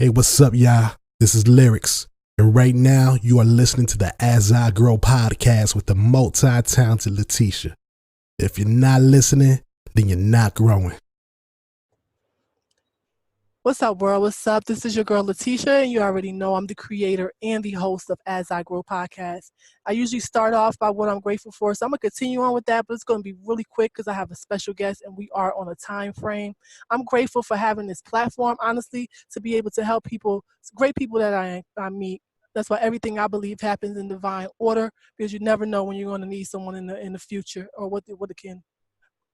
Hey, what's up, y'all? This is Lyrics, and right now you are listening to the As I Grow podcast with the multi-talented Letitia. If you're not listening, then you're not growing. What's up, world? What's up? This is your girl Letitia, and you already know I'm the creator and the host of As I Grow podcast. I usually start off by what I'm grateful for, so I'm going to continue on with that, but it's going to be really quick because I have a special guest and we are on a time frame. I'm grateful for having this platform, honestly, to be able to help people, great people that I meet. That's why everything I believe happens in divine order, because you never know when you're going to need someone in the future or what it can.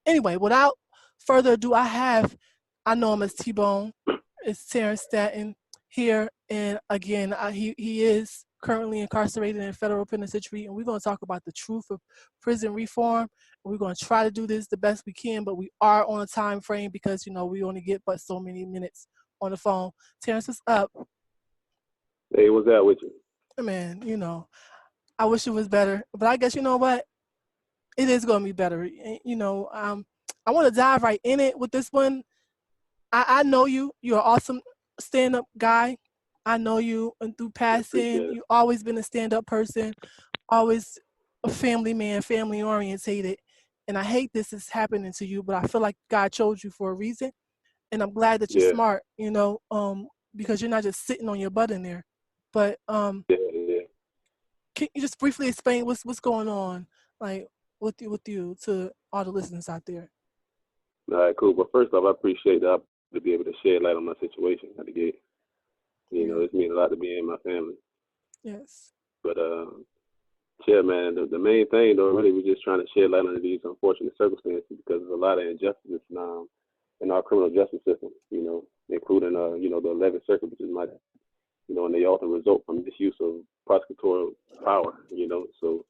Anyway, without further ado, I know him as T-Bone. It's Terrance Stanton here, and again, he is currently incarcerated in federal penitentiary, and we're going to talk about the truth of prison reform. We're going to try to do this the best we can, but we are on a time frame because, we only get but so many minutes on the phone. Terrance, is up? Hey, what's that with you? Man, I wish it was better, but I guess you know what? It is going to be better. I want to dive right in it with this one. I know you. You're an awesome stand-up guy. I know you, and through passing, you've always been a stand-up person, always a family man, family orientated. And I hate this is happening to you, but I feel like God chose you for a reason. And I'm glad that you're smart, because you're not just sitting on your butt in there. But can you just briefly explain what's going on, like with you to all the listeners out there? All right, cool. But first off, I appreciate the opportunity to be able to shed light on my situation at the gate. It's mean a lot to me and my family. Yes. But man, the main thing though really was just trying to shed light on these unfortunate circumstances because there's a lot of injustice now in our criminal justice system, including the 11th Circuit, which is my and they often result from misuse of prosecutorial power, so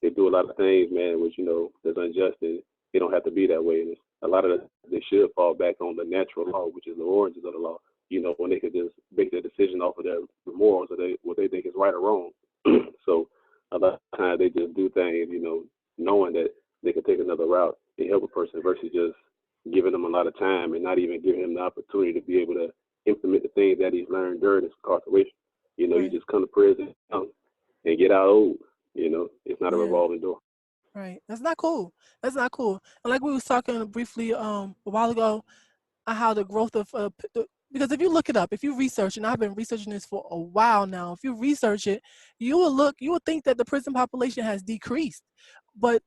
they do a lot of things, man, which, that's unjust, and they don't have to be that way. And a lot of they should fall back on the natural law, which is the origins of the law, when they could just make their decision off of their morals or what they think is right or wrong. So a lot of times they just do things, knowing that they can take another route and help a person versus just giving them a lot of time and not even giving him the opportunity to be able to implement the things that he's learned during his incarceration. Right. You just come to prison and get out old. It's not a revolving door. Right. That's not cool. That's not cool. And like we was talking briefly a while ago, how the growth of because if you look it up, if you research, and I've been researching this for a while now, if you research it, you will think that the prison population has decreased. But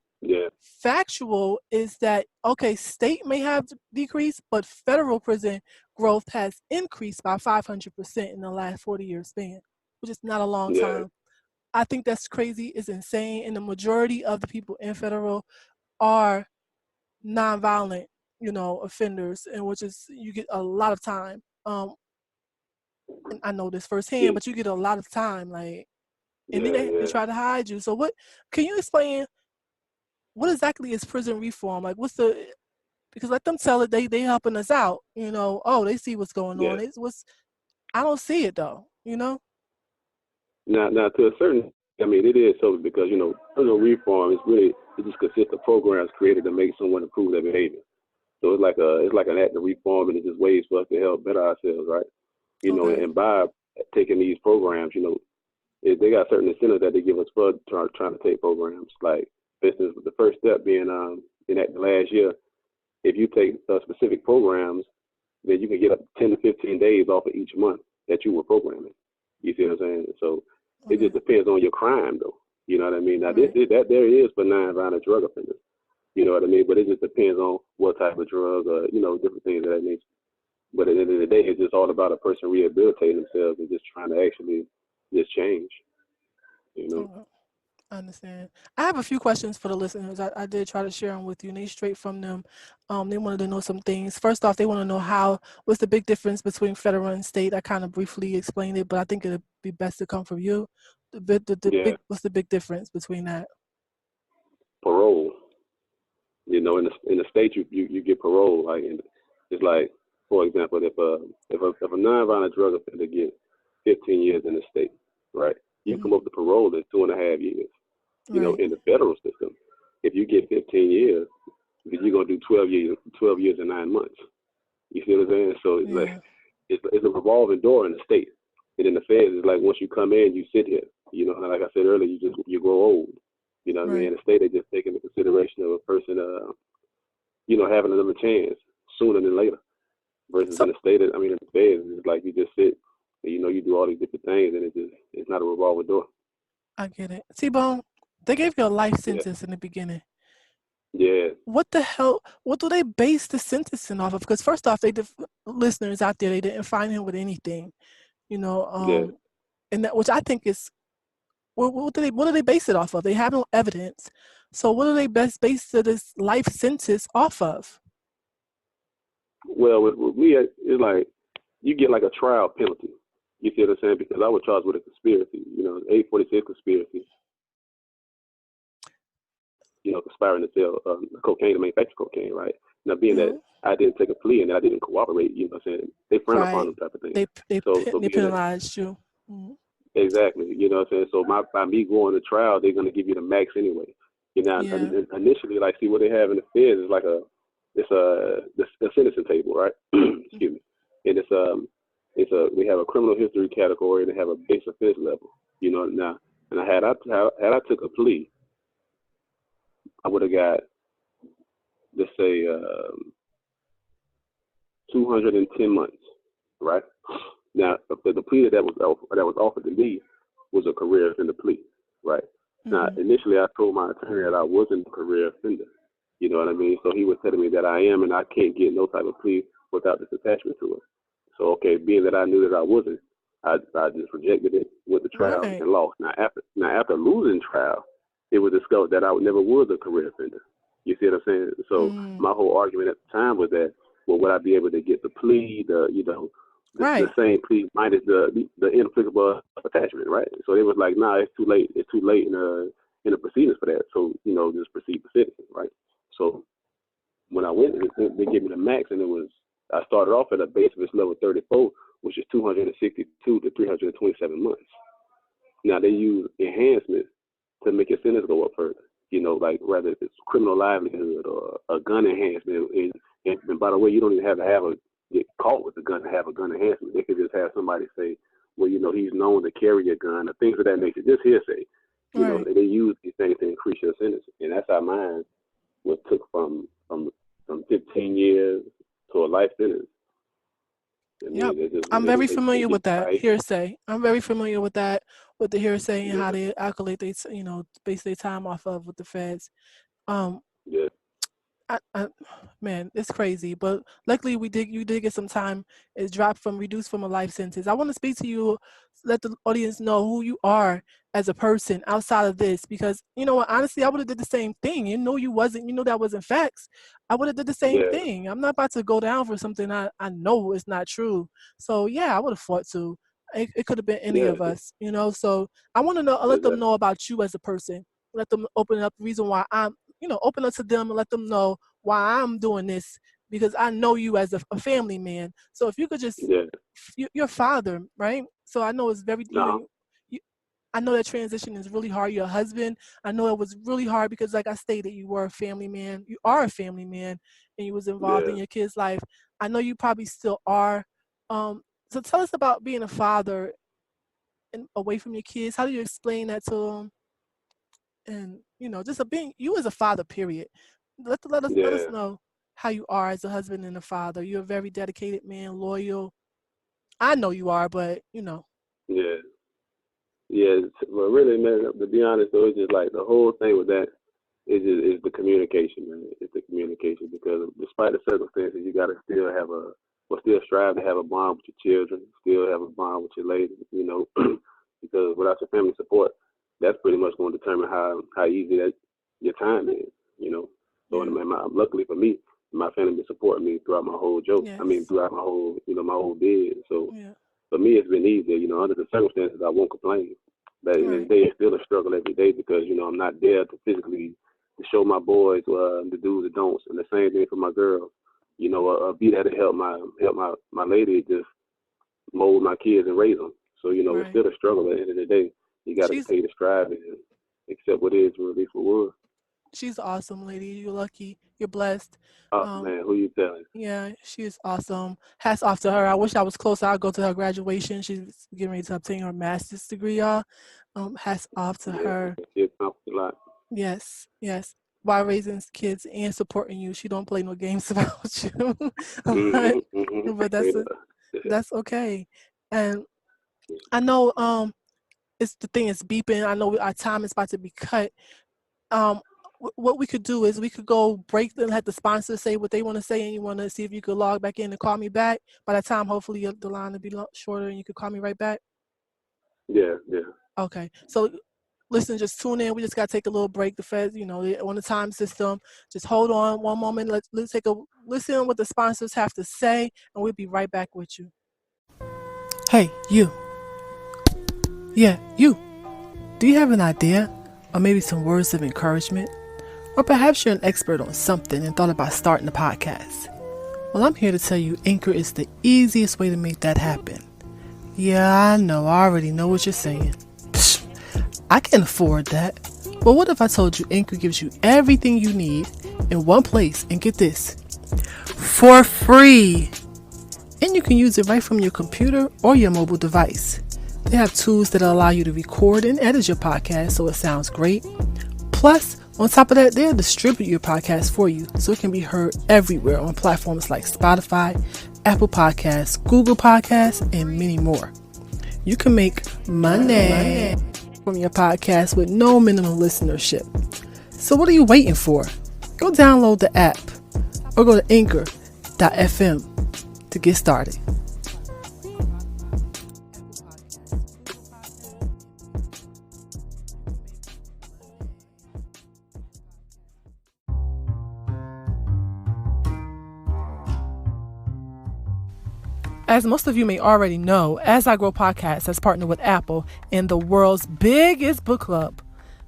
factual is that, okay, state may have decreased, but federal prison growth has increased by 500% in the last 40-year span, which is not a long time. I think that's crazy. It's insane. And the majority of the people in federal are nonviolent, offenders, and which is you get a lot of time. And I know this firsthand, but you get a lot of time, and then they try to hide you. So what can you explain? What exactly is prison reform? Like, because let them tell it, they helping us out, they see what's going on. I don't see it though, Now to a certain, it is so because, prison reform it just consists of programs created to make someone improve their behavior. So it's like an act of reform, and it's just ways for us to help better ourselves, right? And by taking these programs, they got certain incentives that they give us for trying to take programs. Like, for instance, the first step being enacted last year, if you take specific programs, then you can get up 10 to 15 days off of each month that you were programming. You see what I'm saying? So it just depends on your crime, though. You know what I mean? Now, that there is for nonviolent drug offenders. You know what I mean? But it just depends on what type of drug or, different things of that nature. But at the end of the day, it's just all about a person rehabilitating themselves and just trying to actually just change, I understand. I have a few questions for the listeners. I did try to share them with you, and they straight from them. They wanted to know some things. First off, they want to know what's the big difference between federal and state. I kind of briefly explained it, but I think it'd be best to come from you. What's the big difference between that? Parole. In the state, you get parole. Like, it's like, for example, if a nonviolent drug offender gets 15 years in the state, right? You come up to parole in 2.5 years. In the federal system, if you get 15 years, then you're gonna do 12 years and 9 months. You see what I'm saying? So it's it's a revolving door in the state. And in the feds, it's like once you come in, you sit here. You know, and like I said earlier, you grow old. You know what I mean? In the state, they just take into consideration of a person, you know, having another chance sooner than later. Versus in the state, I mean, in the feds, it's like you just sit, and, you know, you do all these different things, and it's not a revolving door. I get it. T-Bone, they gave you a life sentence in the beginning. Yeah. What the hell? What do they base the sentencing off of? Because first off, listeners out there, they didn't find him with anything, you know, and that, which I think is, what do they base it off of? They have no evidence. So what do they base this life sentence off of? Well, with me, it's like you get like a trial penalty. You see what I'm saying? Because I was charged with a conspiracy, you know, 846 conspiracy. You know, conspiring to sell cocaine, to manufacture cocaine, right? Now, being that I didn't take a plea and that I didn't cooperate, you know what I'm saying? They frown upon them type of thing. They penalized you. Exactly. You know what I'm saying? So by me going to trial, they're going to give you the max anyway. You know, initially, like, see what they have in the feds is like a sentencing table, right? Excuse me. And we have a criminal history category and they have a base offense level. You know, now, and had I took a plea, I would have got, let's say, 210 months, right? Now, the plea that was offered to me was a career offender plea, right? Now, initially, I told my attorney that I wasn't a career offender. You know what I mean? So he was telling me that I am, and I can't get no type of plea without this attachment to it. So, okay, being that I knew that I wasn't, I just rejected it with the trial and lost. Now, after losing trial, it was discovered that I never was a career offender. You see what I'm saying? So my whole argument at the time was that, well, would I be able to get the plea, the same plea minus the inapplicable attachment, right? So it was like, nah, it's too late. It's too late in the proceedings for that. So, you know, just proceed with sentencing, right? So when I went, they gave me the max, and I started off at a base offense level 34, which is 262 to 327 months. Now they use enhancements to make your sentence go up further. You know, like whether it's criminal livelihood or a gun enhancement. And by the way, you don't even have to get caught with a gun to have a gun enhancement. They could just have somebody say, well, you know, he's known to carry a gun or things of that nature. Just hearsay. You know, they use these things to increase your sentence. And that's how mine was took from 15 years to a life sentence. Yep. I'm very familiar with that hearsay. I'm very familiar with that, with the hearsay and how they calculate they, you know, base their time off of with the feds. Man, it's crazy. But luckily you did get some time. It's reduced from a life sentence. I want to speak to you, let the audience know who you are as a person outside of this, because you know what, honestly, I would have did the same thing. You know that wasn't facts. I would have did the same thing. I'm not about to go down for something I know is not true. So yeah, I would have fought too. It could have been any of us, you know. So I want to know, let them know about you as a person. Let them open up the reason why open up to them and let them know why I'm doing this, because I know you as a family man. So if you could just, your father, right? So I know it's very, I know that transition is really hard. You're a husband. I know it was really hard because, like I stated, you were a family man. You are a family man, and you was involved in your kid's life. I know you probably still are. So tell us about being a father and away from your kids. How do you explain that to them? And just being you as a father, period. Let us know how you are as a husband and a father. You're a very dedicated man, loyal. I know you are, but well, really, man, to be honest though, it's just like the whole thing with that is the communication, man. It's the communication, because despite the circumstances, you gotta still strive to have a bond with your children, still have a bond with your lady, because without your family support, that's pretty much going to determine how easy that your time is, So luckily for me, my family been supporting me throughout my whole joke. Yes. I mean, throughout my whole bid. So for me, it's been easier. Under the circumstances, I won't complain. But in the day, it's still a struggle every day, because I'm not there to physically to show my boys the do's and don'ts. And the same thing for my girls. Be there to help my lady just mold my kids and raise them. So it's still a struggle at the end of the day. You got to continue to strive and accept what is, or at least what was. She's an awesome lady. You're lucky. You're blessed. Oh man, who you telling? Yeah, she is awesome. Hats off to her. I wish I was closer. I'd go to her graduation. She's getting ready to obtain her master's degree, y'all. Hats off to her. She accomplished a lot. Yes. While raising kids and supporting you, she don't play no games about you. But that's okay. And I know it's the thing is beeping. I know our time is about to be cut. What we could do is we could go break and let the sponsor say what they want to say, and you want to see if you could log back in and call me back. By the time, hopefully, the line will be shorter and you could call me right back. Yeah. Okay. So, listen, just tune in. We just got to take a little break. The feds, they're on the time system. Just hold on one moment. Let's take a listen what the sponsors have to say, and we'll be right back with you. Hey, you. Yeah, you. Do you have an idea, or maybe some words of encouragement? Or perhaps you're an expert on something and thought about starting a podcast. Well, I'm here to tell you Anchor is the easiest way to make that happen. Yeah, I know. I already know what you're saying. Psh, I can afford that. But what if I told you Anchor gives you everything you need in one place, and get this, for free? And you can use it right from your computer or your mobile device. They have tools that allow you to record and edit your podcast so it sounds great. Plus, on top of that, they'll distribute your podcast for you so it can be heard everywhere on platforms like Spotify, Apple Podcasts, Google Podcasts, and many more. You can make money from your podcast with no minimum listenership. So what are you waiting for? Go download the app or go to anchor.fm to get started. As most of you may already know, As I Grow Podcast has partnered with Apple and the world's biggest book club.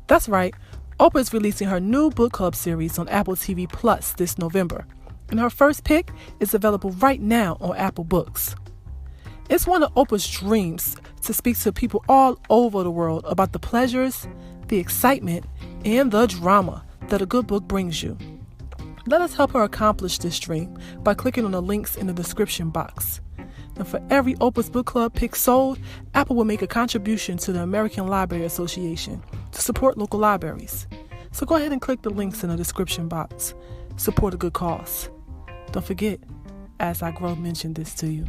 That's right, Oprah is releasing her new book club series on Apple TV Plus this November. And her first pick is available right now on Apple Books. It's one of Oprah's dreams to speak to people all over the world about the pleasures, the excitement, and the drama that a good book brings you. Let us help her accomplish this dream by clicking on the links in the description box. And for every Oprah's Book Club pick sold, Apple will make a contribution to the American Library Association to support local libraries. So go ahead and click the links in the description box. Support a good cause. Don't forget, As I Grow mentioned this to you.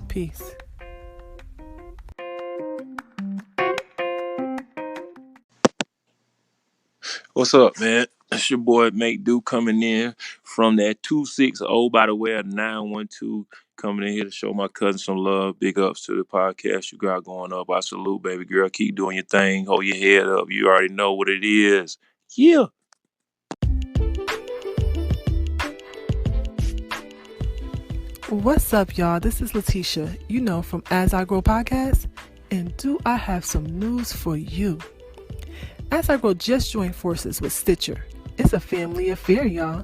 Peace. What's up, man? It's your boy Make Do coming in from that 260 by the way of 912, coming in here to show my cousin some love. Big ups to the podcast you got going up. I salute, baby girl. Keep doing your thing. Hold your head up. You already know what it is. Yeah. What's up, y'all? This is Letitia, from As I Grow Podcast. And do I have some news for you? As I Grow just joined forces with Stitcher. It's a family affair, y'all.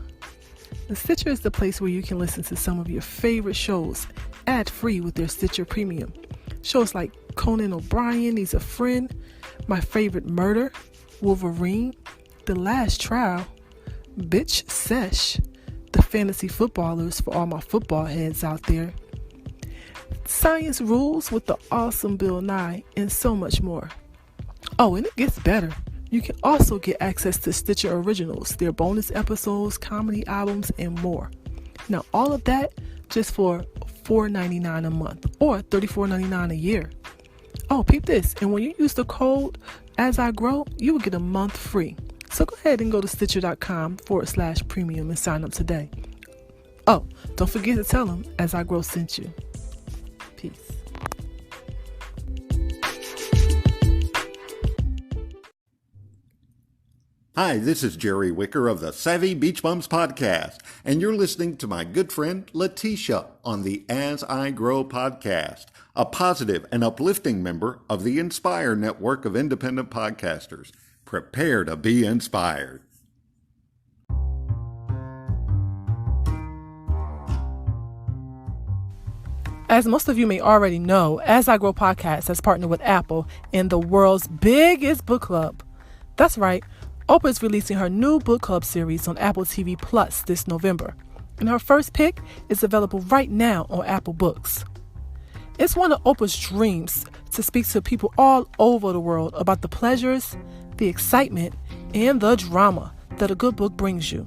And Stitcher is the place where you can listen to some of your favorite shows ad-free with their Stitcher Premium. Shows like Conan O'Brien Needs a Friend, My Favorite Murder, Wolverine, The Last Trial, Bitch Sesh, The Fantasy Footballers for all my football heads out there, Science Rules with the awesome Bill Nye, and so much more. Oh, and it gets better. You can also get access to Stitcher Originals, their bonus episodes, comedy albums, and more. Now, all of that just for $4.99 a month or $34.99 a year. Oh, peep this. And when you use the code As I Grow, you will get a month free. So go ahead and go to Stitcher.com/premium and sign up today. Oh, don't forget to tell them As I Grow sent you. Peace. Hi, this is Jerry Wicker of the Savvy Beach Bums podcast, and you're listening to my good friend Letitia on the As I Grow podcast, a positive and uplifting member of the Inspire network of independent podcasters. Prepare to be inspired. As most of you may already know, As I Grow Podcast has partnered with Apple and the world's biggest book club. That's right, Oprah is releasing her new book club series on Apple TV Plus this November, and her first pick is available right now on Apple Books. It's one of Oprah's dreams to speak to people all over the world about the pleasures, the excitement, and the drama that a good book brings you.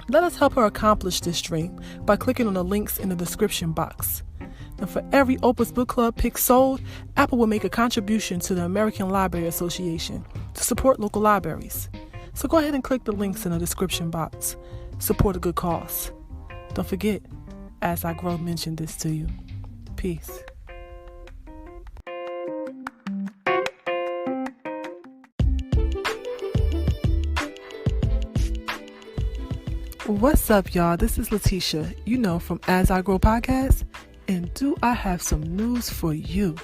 Let us help her accomplish this dream by clicking on the links in the description box. And for every Oprah's Book Club pick sold, Apple will make a contribution to the American Library Association to support local libraries. So go ahead and click the links in the description box. Support a good cause. Don't forget, As I Grow mentioned this to you. Peace. What's up, y'all? This is Letitia, from As I Grow Podcast, and do I have some news for you?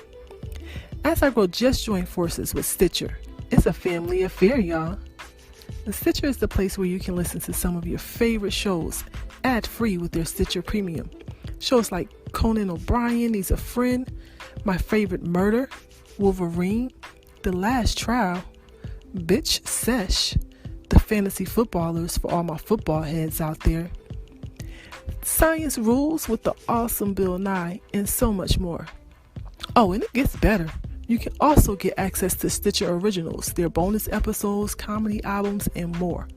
As I Grow just joined forces with Stitcher. It's a family affair, y'all. And Stitcher is the place where you can listen to some of your favorite shows ad-free with their Stitcher Premium. Shows like Conan O'Brien Needs a Friend, My Favorite Murder, Wolverine, The Last Trial, Bitch Sesh, The Fantasy Footballers for all my football heads out there, Science Rules with the awesome Bill Nye, and so much more. Oh, and it gets better. You can also get access to Stitcher Originals, their bonus episodes, comedy albums, and more.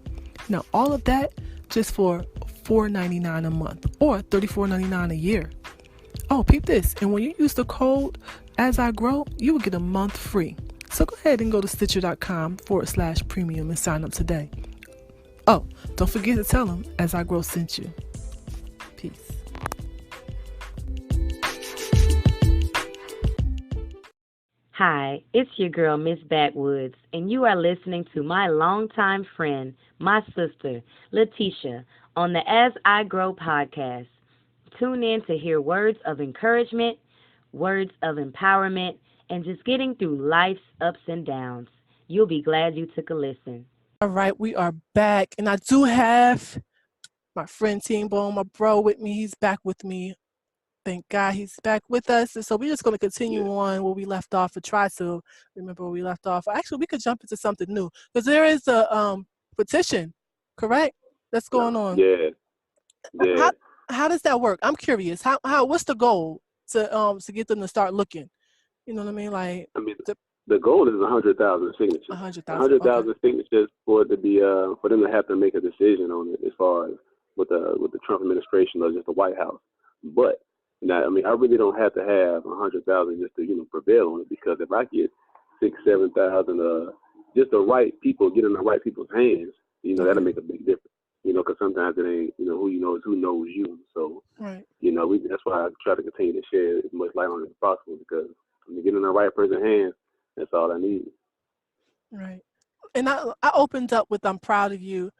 Now, all of that just for $4.99 a month or $34.99 a year. Oh, peep this. And when you use the code As I Grow, you will get a month free. So go ahead and go to Stitcher.com/premium and sign up today. Oh, don't forget to tell them As I Grow sent you. Peace. Hi, it's your girl, Miss Backwoods, and you are listening to my longtime friend, my sister, Letitia, on the As I Grow podcast. Tune in to hear words of encouragement, words of empowerment, and just getting through life's ups and downs. You'll be glad you took a listen. All right, we are back, and I do have my friend Team Bone, my bro, with me. He's back with me. Thank God he's back with us. And so we're just going to continue on where we left off, or try to remember where we left off. Actually, we could jump into something new because there is a petition, correct? That's going on. Yeah. How does that work? I'm curious. How what's the goal to get them to start looking? You know what I mean? Like, the goal is 100,000 signatures. 100,000 signatures for it to be for them to have to make a decision on it as far as with the Trump administration or just the White House. But now, I really don't have to have 100,000 just to prevail on it, because if I get 6,000, 7,000, just the right people get in the right people's hands, that'll make a big difference. Because sometimes it ain't who knows you. So right. That's why I try to continue to share as much light on it as possible, because when you get in the right person's hands, that's all I need. Right. And I opened up with I'm proud of you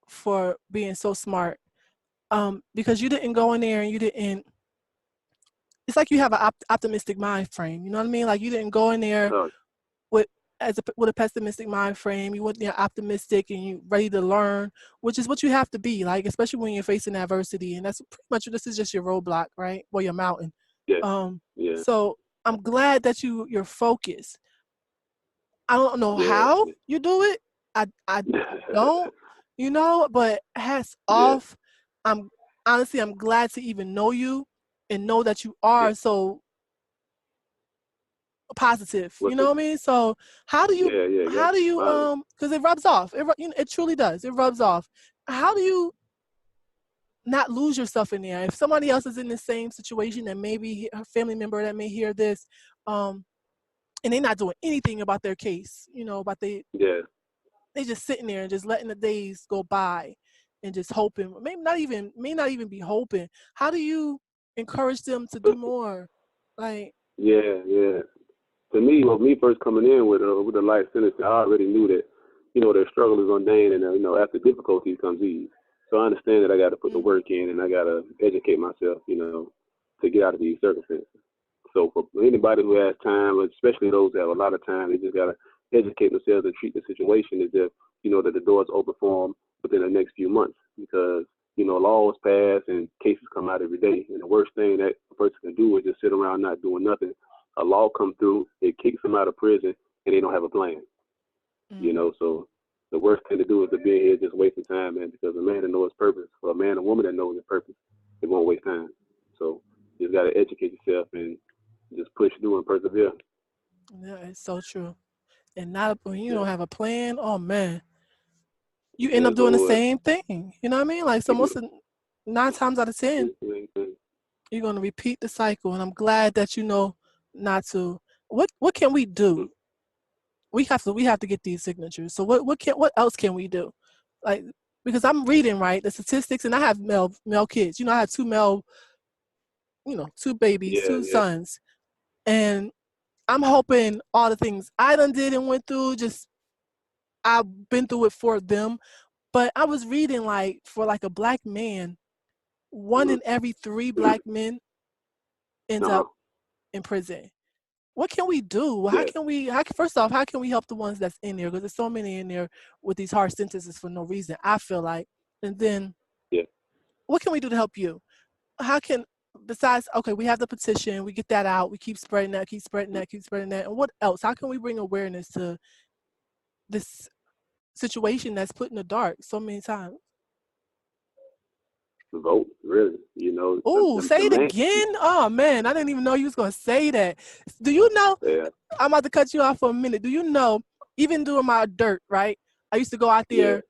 for being so smart, because you didn't go in there and you didn't. It's like you have an optimistic mind frame. You know what I mean? Like, you didn't go in there with a pessimistic mind frame. You went there optimistic and you ready to learn, which is what you have to be, like, especially when you're facing adversity. And that's pretty much, this is just your roadblock, right? Or your mountain. Yeah. So I'm glad that you're focused. I don't know how you do it. I don't, but hats off. I'm glad to even know you and know that you are so positive. You know what I mean? So how do you because it rubs off. It truly does. It rubs off. How do you not lose yourself in there? If somebody else is in the same situation, and maybe a family member that may hear this, and they're not doing anything about their case, they just sitting there and just letting the days go by and just hoping, may not even be hoping. How do you encourage them to do more? Like, to me, with me first coming in with a life sentence, I already knew that their struggle is ordained, and after difficulties comes ease. So I understand that I got to put the work in, and I got to educate myself, to get out of these circumstances. So for anybody who has time, especially those that have a lot of time, they just got to educate themselves and treat the situation as if, that the door's open for them within the next few months, because, laws pass and cases come out every day. And the worst thing that a person can do is just sit around not doing nothing. A law come through, it kicks them out of prison, and they don't have a plan. So the worst thing to do is to be in here just wasting time, man, because a man that knows his purpose, or a man or woman that knows his purpose, they won't waste time. So you just got to educate yourself and just push through and persevere. Yeah, it's so true. And not when you don't have a plan, oh man, you end up doing the same thing. You know what I mean? Like, so most of 9 times out of 10, you're gonna repeat the cycle. And I'm glad that you know not to. What can we do? We have to get these signatures. So what else can we do? Like, because I'm reading, right, the statistics, and I have male kids. You know, I have 2 male, 2 babies, 2 sons, and I'm hoping all the things I done did and went through, just I've been through it for them. But I was reading, like, for like a black man, 1 in every 3 black men ends up in prison. What can we do? First off, how can we help the ones that's in there? Because there's so many in there with these harsh sentences for no reason, I feel like. And then what can we do to help you? Besides, okay, we have the petition, we get that out, we keep spreading that. And what else? How can we bring awareness to this situation that's put in the dark so many times? Vote, really, Oh, say it again? Oh man, I didn't even know you was gonna say that. Do you know? Yeah. I'm about to cut you off for a minute. Do you know? Even doing my dirt, right? I used to go out there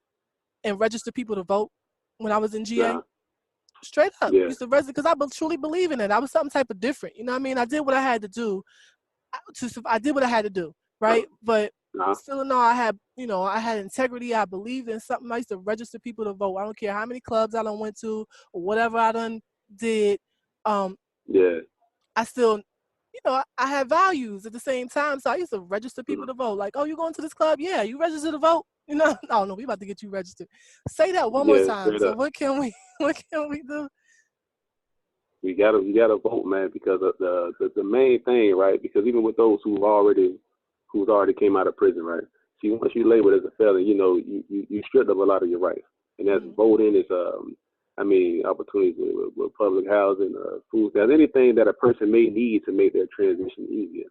and register people to vote when I was in GA. Straight up, used to register because I truly believe in it. I was something type of different. You know what I mean? I did what I had to do. I did what I had to do, right? But still, no, I had integrity. I believed in something. I used to register people to vote. I don't care how many clubs I done went to or whatever I done did. I still, I have values at the same time. So I used to register people to vote. Like, oh, you going to this club? Yeah, you register to vote? No, we about to get you registered. Say that one more time. So what can we do? We gotta vote, man, because of the main thing, right? Because even with those who's already came out of prison, right? See, once you labeled as a felon, you stripped of a lot of your rights, and that's voting is opportunities with public housing, food stamps, anything that a person may need to make their transition easier.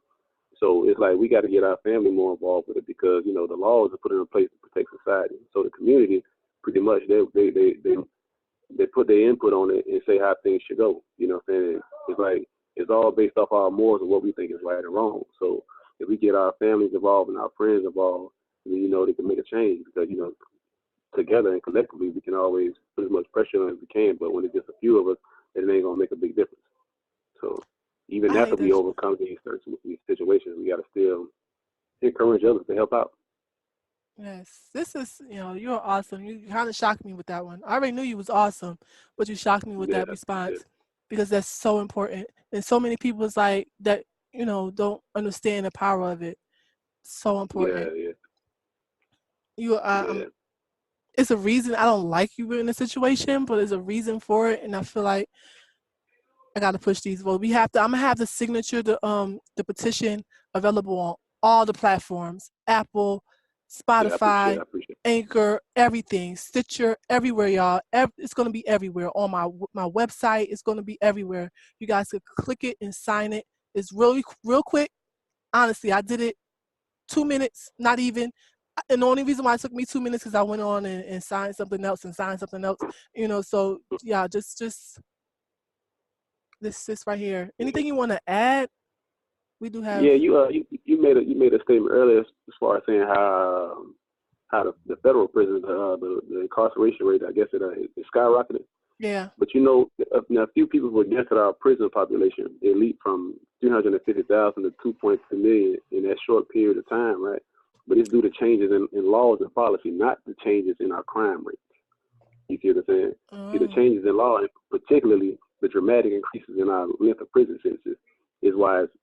So it's like we got to get our family more involved with it because the laws are put in place to protect society. So the community, pretty much, they put their input on it and say how things should go. You know what I'm saying? It's like it's all based off our morals of what we think is right or wrong. So if we get our families involved and our friends involved, then, they can make a change because together and collectively we can always put as much pressure on as we can. But when it's just a few of us, it ain't gonna make a big difference. So even after we overcome these situations, we got to still encourage others to help out. Yes, this is, you're awesome. You kind of shocked me with that one. I already knew you was awesome, but you shocked me with that response because that's so important. And so many people is like that, don't understand the power of it. So important. It's a reason I don't like you in a situation, but there's a reason for it. And I feel like I got to push these votes. I'm going to have the signature, the petition available on all the platforms, Apple, Spotify, I appreciate it. Anchor, everything, Stitcher, everywhere, y'all. It's going to be everywhere. On my website, it's going to be everywhere. You guys could click it and sign it. It's really real quick. Honestly, I did it 2 minutes, not even. And the only reason why it took me 2 minutes because I went on and signed something else and signed something else. So yeah, just this right here. Anything you want to add? We do have. Yeah, you made a statement earlier as far as saying how the federal prisons, the incarceration rate, I guess it skyrocketed. Yeah. But a few people were against our prison population. It leaped from 350,000 to 2.2 million in that short period of time, right? But it's due to changes in laws and policy, not the changes in our crime rates. You see what I'm saying? See, the changes in law, and particularly the dramatic increases in our length of prison sentences, is why it's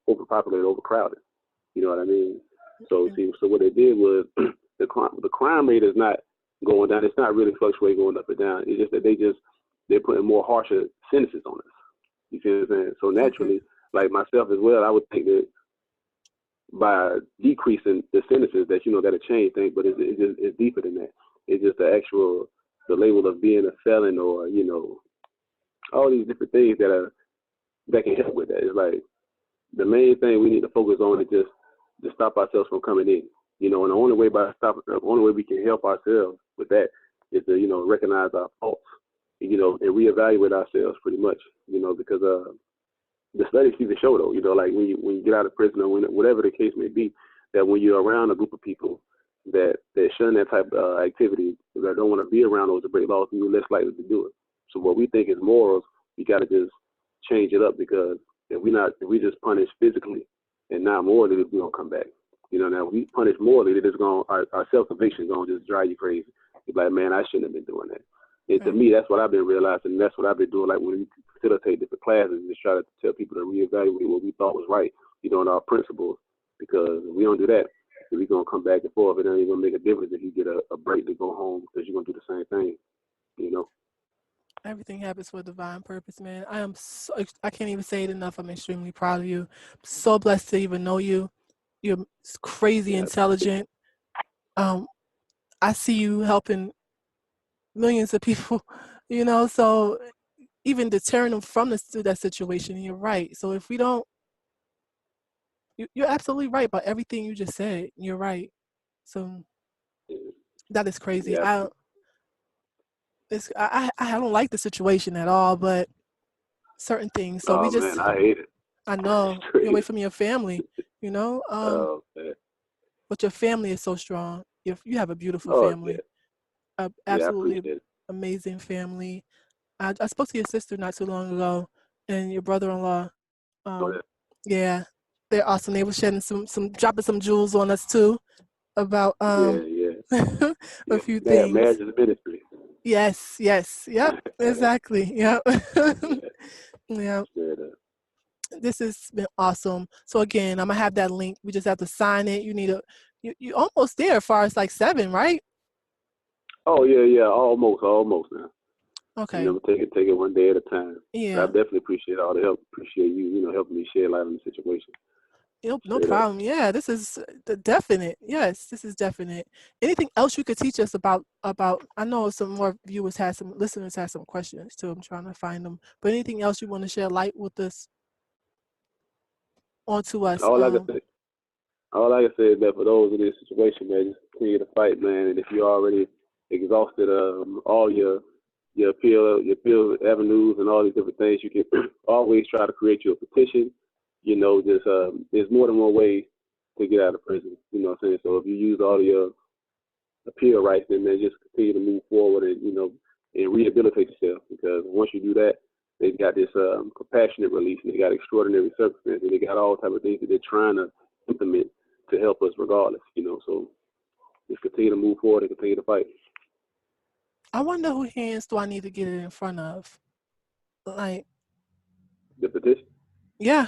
overpopulated, overcrowded. You know what I mean? So what they did was the crime rate is not going down. It's not really fluctuating, going up and down. It's just that they're putting more harsher sentences on us. You see what I'm saying? So naturally, like myself as well, I would think that by decreasing the sentences that that'll change things, but it's deeper than that. It's just the label of being a felon, or all these different things that can help with that. It's like the main thing we need to focus on is just to stop ourselves from coming in. And the only way we can help ourselves with that is to, recognize our faults, and reevaluate ourselves pretty much, because the studies seem to show though, like when you get out of prison or whatever the case may be, that when you're around a group of people that shun that type of activity, that don't want to be around those to break laws, you're less likely to do it. So what we think is morals, we got to just change it up, because if we just punish physically and not morally, we're gonna come back. Now if we punish morally, our self-conviction is gonna just drive you crazy. You're like, man, I shouldn't have been doing that. And to me, that's what I've been realizing. And that's what I've been doing. Like when we facilitate different classes, just try to tell people to reevaluate what we thought was right, in our principles. Because if we don't do that, we're gonna come back and forth. It ain't gonna make a difference if you get a break to go home, because you're gonna do the same thing. Everything happens for a divine purpose, man. I can't even say it enough. I'm extremely proud of you. I'm so blessed to even know you. You're crazy intelligent. I see you helping millions of people, so even deterring them from that situation, you're right. So if we don't, you're absolutely right about everything you just said. You're right. So that is crazy. Yeah. I don't like the situation at all, but certain things. So man, I hate it. I know you're away from your family, Man. but your family is so strong. You have a beautiful family, absolutely amazing family. I spoke to your sister not too long ago, and your brother-in-law. Yeah, they're awesome. They were shedding dropping some jewels on us too about a few things. Marriage is ministry. Yes, yep, exactly, yep. Yeah. This has been awesome. So again, I'm gonna have that link. We just have to sign it. You almost there as far as like 7, right? Oh yeah, almost now. Okay. Take it one day at a time. Yeah. I definitely appreciate all the help. Appreciate you, helping me shed light on the situation. No problem. Yeah, this is definite. Yes, this is definite. Anything else you could teach us about? I know some more listeners had some questions too. I'm trying to find them. But anything else you want to shed light with us? Onto us. All I can say is that for those in this situation, man, just continue to fight, man. And if you're already exhausted all your appeal avenues and all these different things, you can always try to create your petition. There's more than one way to get out of prison. You know what I'm saying? So if you use all your appeal rights, then just continue to move forward and rehabilitate yourself. Because once you do that, they've got this compassionate release, and they got extraordinary circumstances, and they got all type of things that they're trying to implement to help us regardless. So just continue to move forward and continue to fight. I wonder who hands do I need to get it in front of? Like the petition? Yeah.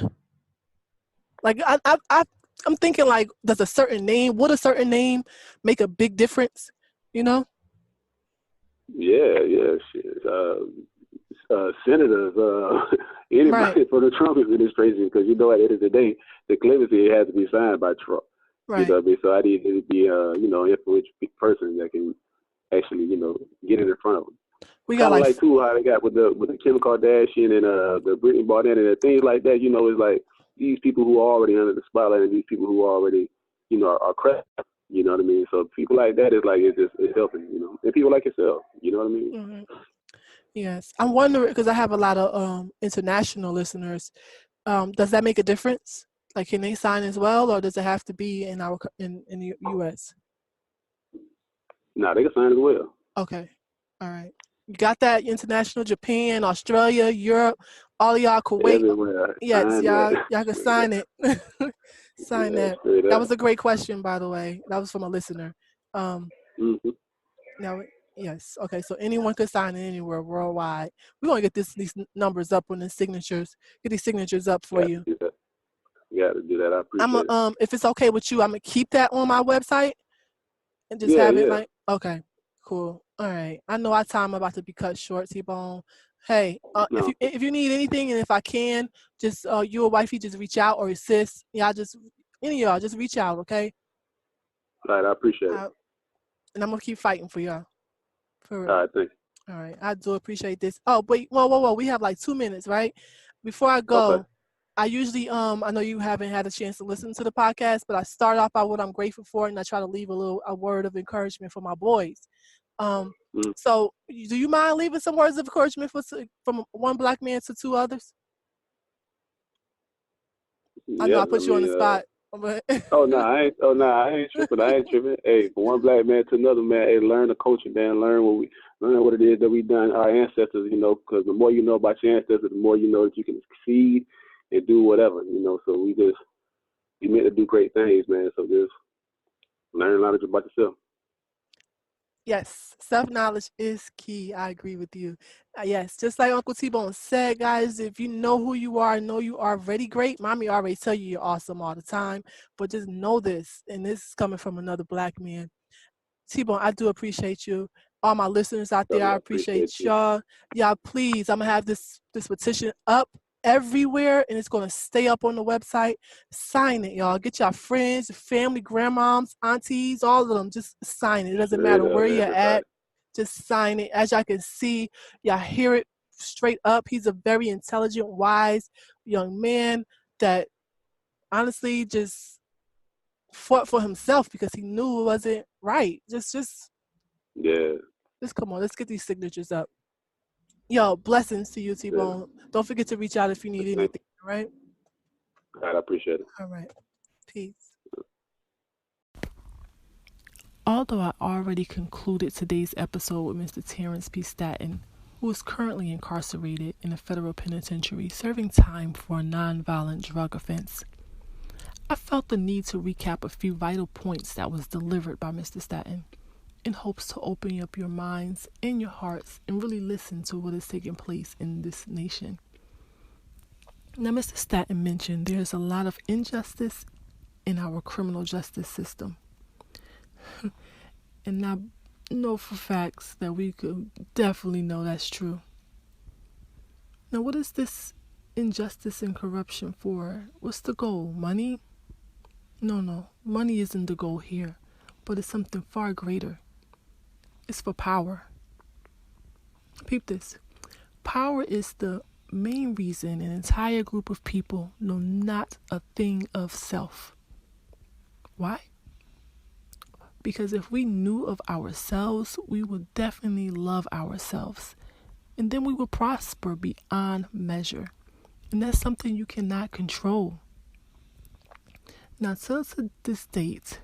Like I'm thinking, like, would a certain name make a big difference? Yeah, shit. Senators, anybody Right. for the Trump administration, because at the end of the day, the clemency has to be signed by Trump. Right. So I need to be an influential person that can actually, get it in front of them. We got like too how they got with the Kim Kardashian and the Britney Bardette and things like that. It's like these people who are already under the spotlight and these people who are already, are crap. You know what I mean? So people like that is like it's helping. And people like yourself. You know what I mean? Mm-hmm. Yes, I'm wondering, because I have a lot of international listeners. Does that make a difference? Like, can they sign as well, or does it have to be in the U.S.? No, they can sign as well. Okay, all right. You got that? International, Japan, Australia, Europe, all of y'all, Kuwait. Everywhere. Yes, y'all can sign it. Sign that. That was a great question, by the way. That was from a listener. Mm-hmm. Now, yes. Okay, so anyone could sign it anywhere worldwide. We're going to get these numbers up on the signatures. Get these signatures up for you. You got to do that. I appreciate it. If it's okay with you, I'm going to keep that on my website and just have it like, okay, cool. All right. I know our time about to be cut short, T-Bone. Hey, if you need anything, and if I can, just you or wifey just reach out, or your sis. Any of y'all just reach out, okay? All right, I appreciate it. And I'm going to keep fighting for y'all. For real. All right, thanks. All right, I do appreciate this. Oh, wait, whoa. We have like 2 minutes, right? Before I go, I usually, I know you haven't had a chance to listen to the podcast, but I start off by what I'm grateful for, and I try to leave a word of encouragement for my boys. So do you mind leaving some words of encouragement from one black man to two others? I know I put you on the spot. I ain't tripping. Hey, from one black man to another, man, hey, learn the culture, man. Learn what it is that we done, our ancestors, because the more you know about your ancestors, the more you know that you can succeed and do whatever, So we meant to do great things, man. So just learn knowledge about yourself. Yes, self-knowledge is key. I agree with you. Yes, just like Uncle T-Bone said, guys, if you know who you are, know you are already great. Mommy already tell you you're awesome all the time, but just know this, and this is coming from another black man. T-Bone, I do appreciate you. All my listeners out there, I appreciate y'all. Y'all, please, I'm going to have this petition up everywhere, and it's going to stay up on the website. Sign it, y'all. Get your friends, family, grandmoms, aunties, all of them. Just sign it. It doesn't matter where you're at. Just sign it. As y'all can see, y'all hear it straight up. He's a very intelligent, wise young man that honestly just fought for himself because he knew it wasn't right. Just come on, let's get these signatures up. Yo, blessings to you, T-Bone. Don't forget to reach out if you need anything, all right? All right, I appreciate it. All right, peace. Although I already concluded today's episode with Mr. Terrance P. Stanton, who is currently incarcerated in a federal penitentiary serving time for a nonviolent drug offense, I felt the need to recap a few vital points that was delivered by Mr. Stanton in hopes to open up your minds and your hearts and really listen to what is taking place in this nation. Now, Mr. Stanton mentioned there's a lot of injustice in our criminal justice system. And I know for facts that we could definitely know that's true. Now, what is this injustice and corruption for? What's the goal? Money? No, money isn't the goal here, but it's something far greater. It's for power. Peep this. Power is the main reason an entire group of people know not a thing of self. Why? Because if we knew of ourselves, we would definitely love ourselves. And then we will prosper beyond measure. And that's something you cannot control. Now, till to this date,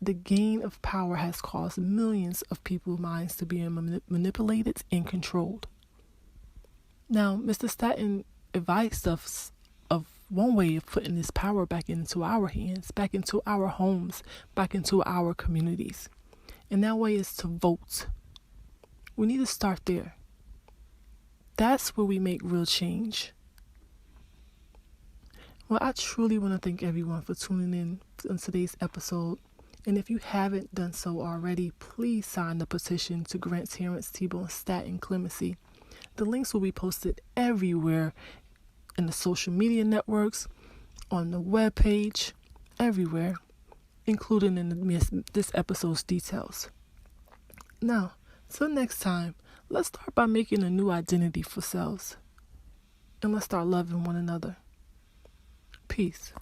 the gain of power has caused millions of people's minds to be manipulated and controlled. Now, Mr. Stanton advised us of one way of putting this power back into our hands, back into our homes, back into our communities. And that way is to vote. We need to start there. That's where we make real change. Well, I truly want to thank everyone for tuning in on today's episode. And if you haven't done so already, please sign the petition to grant Terrance T-Bone Stanton clemency. The links will be posted everywhere in the social media networks, on the webpage, everywhere, including in this episode's details. Now, till next time, let's start by making a new identity for selves. And let's start loving one another. Peace.